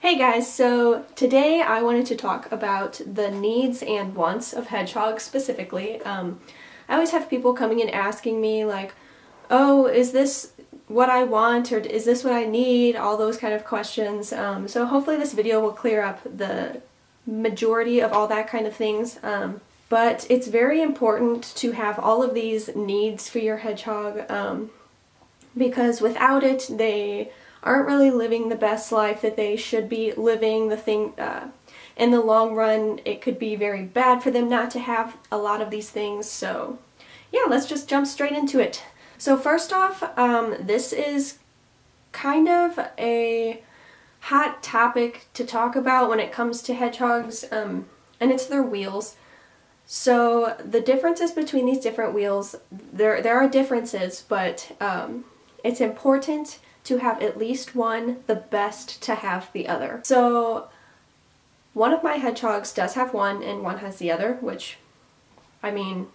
Hey guys, so today I wanted to talk about the needs and wants of hedgehogs specifically. I always have people coming in asking me like, oh, is this what I want or is this what I need? All those kind of questions. So hopefully this video will clear up the majority of all that kind of things. But it's very important to have all of these needs for your hedgehog because without it, they aren't really living the best life that they should be living. In the long run, it could be very bad for them not to have a lot of these things. So yeah, let's just jump straight into it. So first off, this is kind of a hot topic to talk about when it comes to hedgehogs, and it's their wheels. So the differences between these different wheels, there are differences, but it's important to have at least one, the best to have the other. So one of my hedgehogs does have one and one has the other, which, I mean,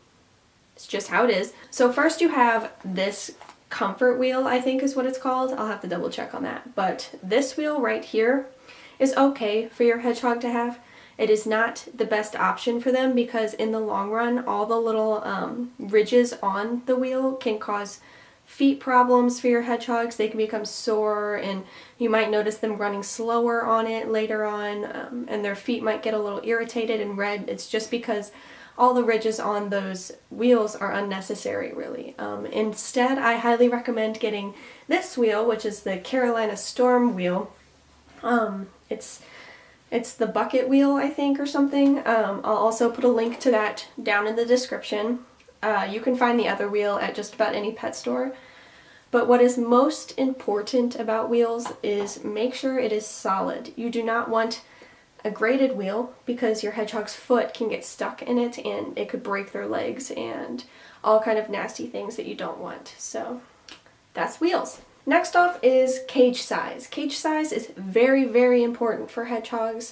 it's just how it is. So first you have this comfort wheel, I think is what it's called. I'll have to double check on that. But this wheel right here is okay for your hedgehog to have. It is not the best option for them because in the long run, all the little ridges on the wheel can cause feet problems for your hedgehogs. They can become sore and you might notice them running slower on it later on, and their feet might get a little irritated and red. It's just because all the ridges on those wheels are unnecessary, really. Instead, I highly recommend getting this wheel, which is the Carolina Storm wheel. It's the bucket wheel, I think, or something. I'll also put a link to that down in the description. You can find the other wheel at just about any pet store. But what is most important about wheels is make sure it is solid. You do not want a graded wheel because your hedgehog's foot can get stuck in it and it could break their legs and all kind of nasty things that you don't want. So that's wheels. Next off is cage size. Cage size is very, very important for hedgehogs.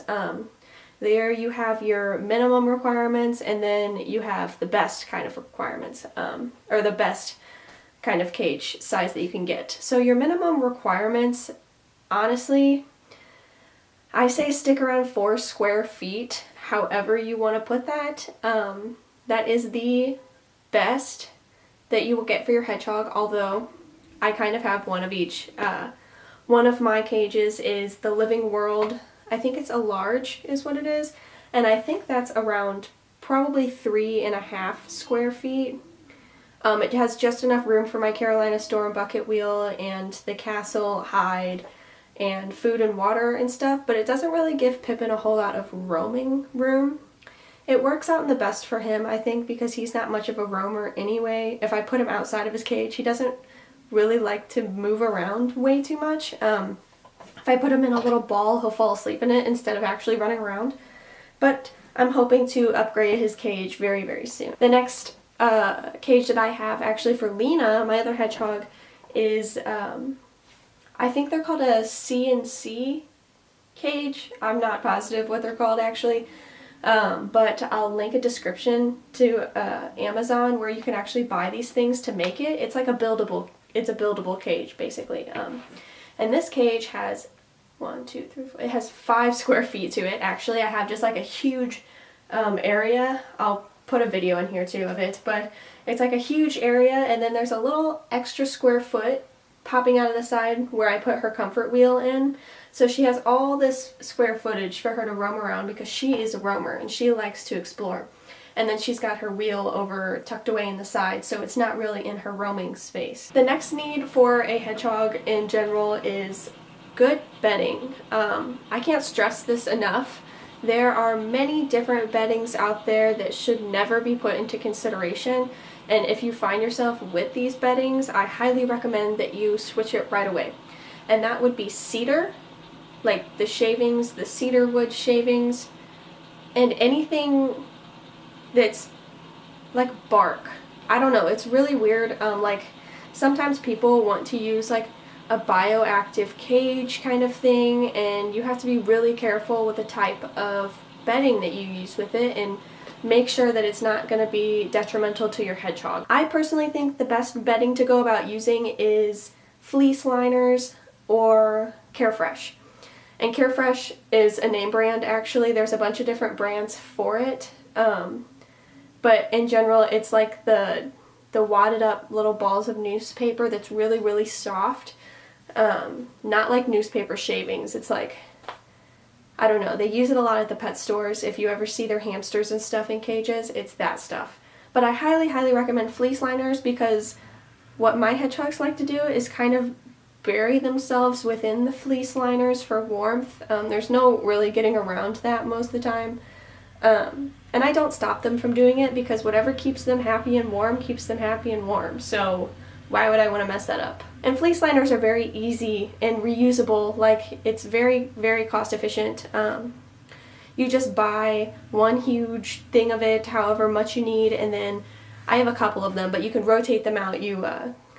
There you have your minimum requirements and then you have the best kind of requirements, or the best kind of cage size that you can get. So your minimum requirements, honestly, I say stick around 4 square feet, however you want to put that. That is the best that you will get for your hedgehog, although I kind of have one of each. One of my cages is the Living World. I think it's a large is what it is, and I think that's around probably 3.5 square feet. It has just enough room for my Carolina Storm bucket wheel and the castle hide and food and water and stuff, but it doesn't really give Pippin a whole lot of roaming room. It works out in the best for him, I think, because he's not much of a roamer anyway. If I put him outside of his cage, he doesn't really like to move around way too much. If I put him in a little ball, he'll fall asleep in it instead of actually running around. But I'm hoping to upgrade his cage very, very soon. The next cage that I have actually for Lena, my other hedgehog, is I think they're called a C&C cage. I'm not positive what they're called actually. But I'll link a description to Amazon where you can actually buy these things to make it. It's like a buildable cage basically. And this cage has 1, 2, 3, 4, it has 5 square feet to it. Actually, I have just like a huge area. I'll put a video in here too of it, but it's like a huge area and then there's a little extra square foot popping out of the side where I put her comfort wheel in. So she has all this square footage for her to roam around because she is a roamer and she likes to explore. And then she's got her wheel over tucked away in the side, so it's not really in her roaming space. The next need for a hedgehog in general is good bedding. I can't stress this enough. There are many different beddings out there that should never be put into consideration, and if you find yourself with these beddings, I highly recommend that you switch it right away. And that would be cedar, like the shavings, the cedar wood shavings, and anything that's like bark. I don't know, it's really weird. Like sometimes people want to use like a bioactive cage kind of thing, and you have to be really careful with the type of bedding that you use with it and make sure that it's not going to be detrimental to your hedgehog. I personally think the best bedding to go about using is fleece liners or Carefresh. And Carefresh is a name brand, actually. There's a bunch of different brands for it. But in general, it's like the wadded up little balls of newspaper that's really, really soft. Not like newspaper shavings. It's like, I don't know, they use it a lot at the pet stores. If you ever see their hamsters and stuff in cages, it's that stuff. But I highly, highly recommend fleece liners because what my hedgehogs like to do is kind of bury themselves within the fleece liners for warmth. There's no really getting around that most of the time. And I don't stop them from doing it because whatever keeps them happy and warm keeps them happy and warm. So why would I want to mess that up? And fleece liners are very easy and reusable. Like, it's very, very cost efficient. You just buy one huge thing of it, however much you need, and then I have a couple of them, but you can rotate them out. You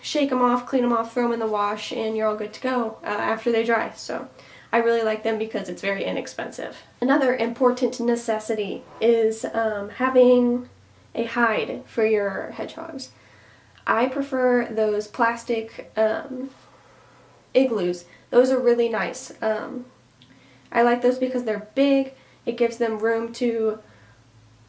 shake them off, clean them off, throw them in the wash, and you're all good to go after they dry. So I really like them because it's very inexpensive. Another important necessity is having a hide for your hedgehogs. I prefer those plastic igloos. Those are really nice. I like those because they're big. It gives them room to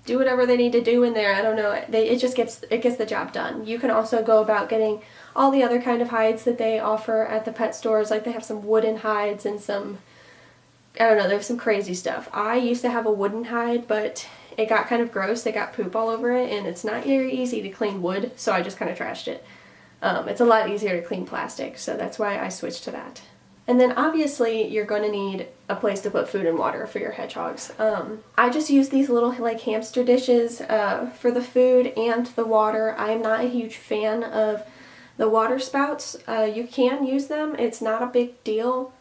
do whatever they need to do in there. I don't know. It gets the job done. You can also go about getting all the other kind of hides that they offer at the pet stores. Like, they have some wooden hides and some, I don't know, there's some crazy stuff. I used to have a wooden hide, but it got kind of gross. They got poop all over it, and it's not very easy to clean wood, so I just kind of trashed it. It's a lot easier to clean plastic, so that's why I switched to that. And then obviously you're going to need a place to put food and water for your hedgehogs. I just use these little like hamster dishes for the food and the water. I'm not a huge fan of the water spouts. You can use them. It's not a big deal.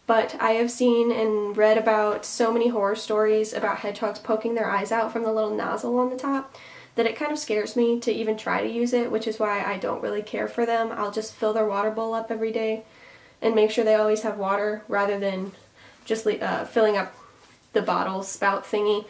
But I have seen and read about so many horror stories about hedgehogs poking their eyes out from the little nozzle on the top that it kind of scares me to even try to use it, which is why I don't really care for them. I'll just fill their water bowl up every day and make sure they always have water rather than just filling up the bottle spout thingy.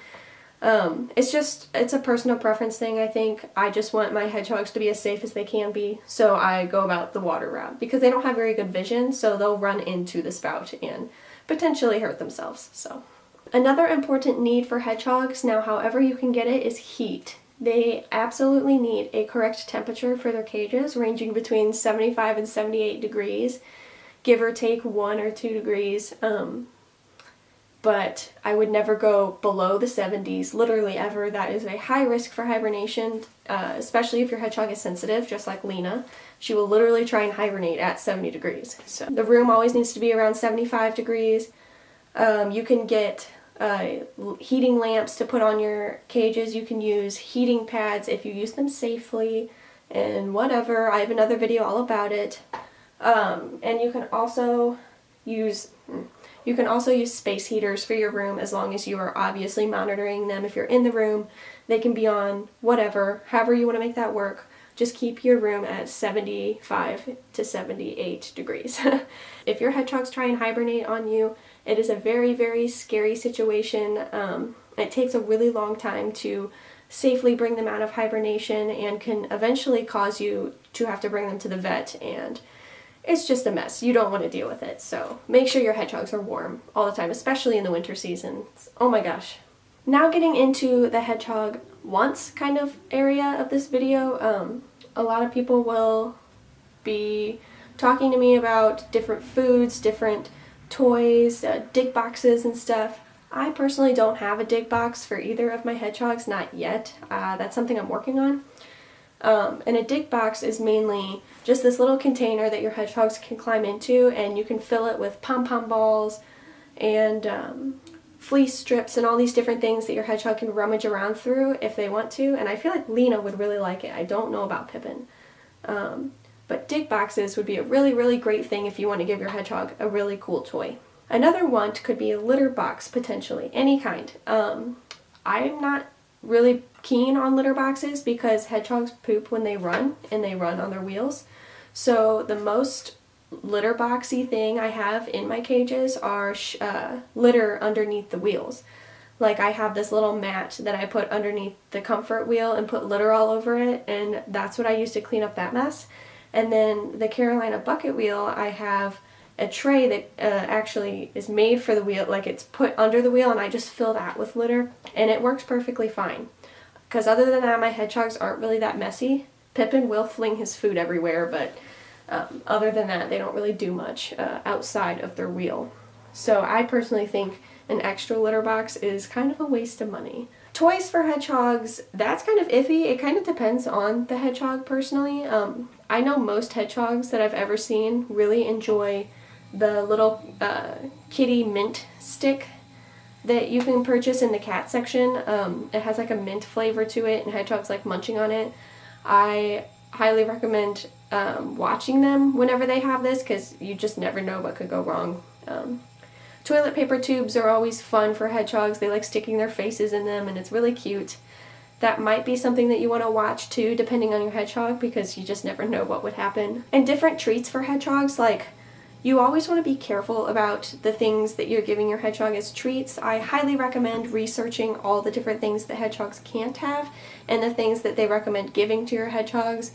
It's a personal preference thing, I think. I just want my hedgehogs to be as safe as they can be, so I go about the water route. Because they don't have very good vision, so they'll run into the spout and potentially hurt themselves. So, another important need for hedgehogs, now however you can get it, is heat. They absolutely need a correct temperature for their cages, ranging between 75 and 78 degrees, give or take 1 or 2 degrees. But I would never go below the 70s, literally ever. That is a high risk for hibernation, especially if your hedgehog is sensitive, just like Lena. She will literally try and hibernate at 70 degrees. So the room always needs to be around 75 degrees. You can get heating lamps to put on your cages. You can use heating pads if you use them safely and whatever. I have another video all about it. And you can also use space heaters for your room as long as you are obviously monitoring them. If you're in the room, they can be on whatever, however you want to make that work. Just keep your room at 75 to 78 degrees. If your hedgehogs try and hibernate on you, it is a very, very scary situation. It takes a really long time to safely bring them out of hibernation and can eventually cause you to have to bring them to the vet, and it's just a mess. You don't want to deal with it. So make sure your hedgehogs are warm all the time, especially in the winter season. Oh my gosh. Now getting into the hedgehog wants kind of area of this video, a lot of people will be talking to me about different foods, different toys, dig boxes and stuff. I personally don't have a dig box for either of my hedgehogs, not yet. That's something I'm working on. And a dig box is mainly just this little container that your hedgehogs can climb into, and you can fill it with pom-pom balls and fleece strips and all these different things that your hedgehog can rummage around through if they want to, and I feel like Lena would really like it. I don't know about Pippin. But dig boxes would be a really, really great thing if you want to give your hedgehog a really cool toy. Another want could be a litter box, potentially, any kind. I'm not really keen on litter boxes because hedgehogs poop when they run, and they run on their wheels. So the most litter boxy thing I have in my cages are litter underneath the wheels. Like, I have this little mat that I put underneath the comfort wheel and put litter all over it, and that's what I use to clean up that mess. And then the Carolina bucket wheel, I have a tray that actually is made for the wheel, like it's put under the wheel, and I just fill that with litter, and it works perfectly fine. Because other than that, my hedgehogs aren't really that messy. Pippin will fling his food everywhere, but other than that, they don't really do much outside of their wheel. So I personally think an extra litter box is kind of a waste of money. Toys for hedgehogs, that's kind of iffy. It kind of depends on the hedgehog personally. I know most hedgehogs that I've ever seen really enjoy the little kitty mint stick that you can purchase in the cat section. It has like a mint flavor to it, and hedgehogs like munching on it. I highly recommend watching them whenever they have this, because you just never know what could go wrong. Toilet paper tubes are always fun for hedgehogs. They like sticking their faces in them, and it's really cute. That might be something that you want to watch too, depending on your hedgehog, because you just never know what would happen. And different treats for hedgehogs, like you always want to be careful about the things that you're giving your hedgehog as treats. I highly recommend researching all the different things that hedgehogs can't have and the things that they recommend giving to your hedgehogs.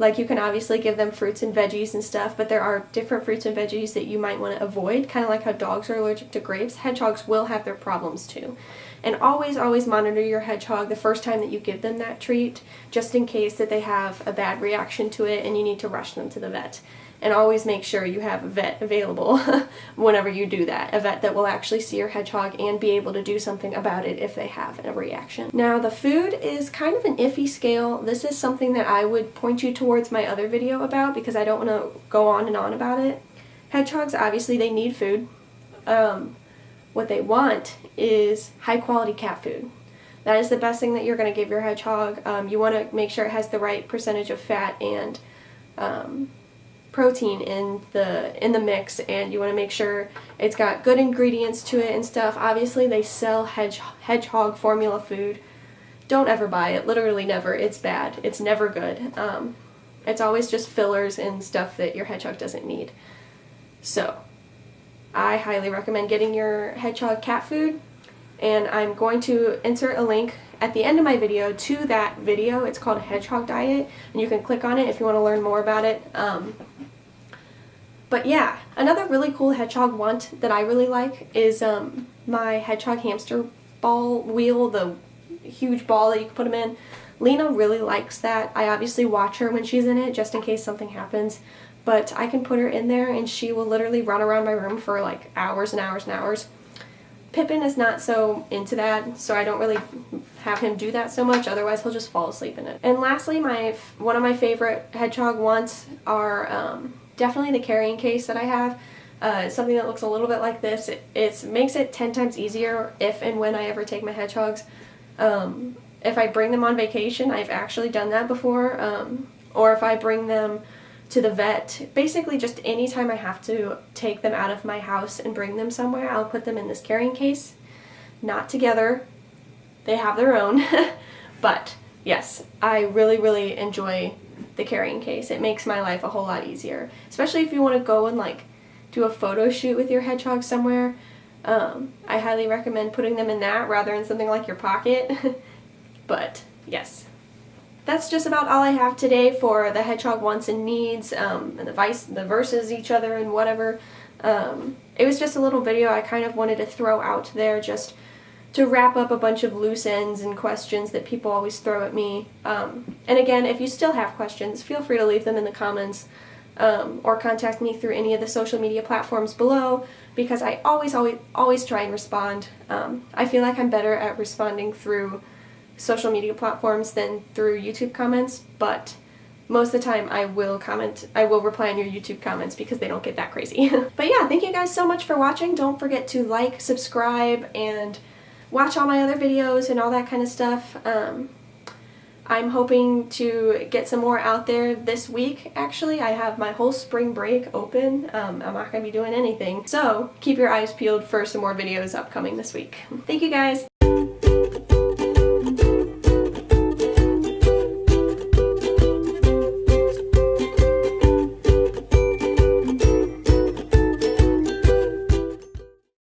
Like you can obviously give them fruits and veggies and stuff, but there are different fruits and veggies that you might want to avoid, kind of like how dogs are allergic to grapes. Hedgehogs will have their problems too. And always, always monitor your hedgehog the first time that you give them that treat, just in case that they have a bad reaction to it and you need to rush them to the vet. And always make sure you have a vet available whenever you do that. A vet that will actually see your hedgehog and be able to do something about it if they have a reaction. Now the food is kind of an iffy scale. This is something that I would point you towards my other video about, because I don't want to go on and on about it. Hedgehogs, obviously they need food. What they want is high quality cat food. That is the best thing that you're going to give your hedgehog. You want to make sure it has the right percentage of fat and protein in the mix, and you want to make sure it's got good ingredients to it and stuff. Obviously they sell hedgehog formula food. Don't ever buy it, literally never. It's bad. It's never good. It's always just fillers and stuff that your hedgehog doesn't need. So I highly recommend getting your hedgehog cat food, and I'm going to insert a link at the end of my video to that video. It's called Hedgehog Diet, and you can click on it if you want to learn more about it. But yeah, another really cool hedgehog want that I really like is my hedgehog hamster ball wheel, the huge ball that you can put them in. Lena really likes that. I obviously watch her when she's in it just in case something happens, but I can put her in there and she will literally run around my room for like hours and hours and hours. Pippin is not so into that, so I don't really have him do that so much, otherwise he'll just fall asleep in it. And lastly, one of my favorite hedgehog wants are definitely the carrying case that I have. It's something that looks a little bit like this. It makes it 10 times easier if and when I ever take my hedgehogs. If I bring them on vacation, I've actually done that before, or if I bring them to the vet, basically just anytime I have to take them out of my house and bring them somewhere, I'll put them in this carrying case. Not together, they have their own, but yes, I really, really enjoy the carrying case. It makes my life a whole lot easier, especially if you want to go and like do a photo shoot with your hedgehog somewhere. I highly recommend putting them in that rather than something like your pocket. But yes, that's just about all I have today for the hedgehog wants and needs, and the versus each other and whatever. It was just a little video I kind of wanted to throw out there just to wrap up a bunch of loose ends and questions that people always throw at me. And again, if you still have questions, feel free to leave them in the comments, or contact me through any of the social media platforms below, because I always try and respond. I feel like I'm better at responding through social media platforms than through YouTube comments, but most of the time I will reply on your YouTube comments because they don't get that crazy. But yeah, thank you guys so much for watching. Don't forget to like, subscribe, and watch all my other videos and all that kind of stuff. I'm hoping to get some more out there this week, actually. I have my whole spring break open. I'm not going to be doing anything. So keep your eyes peeled for some more videos upcoming this week. Thank you guys.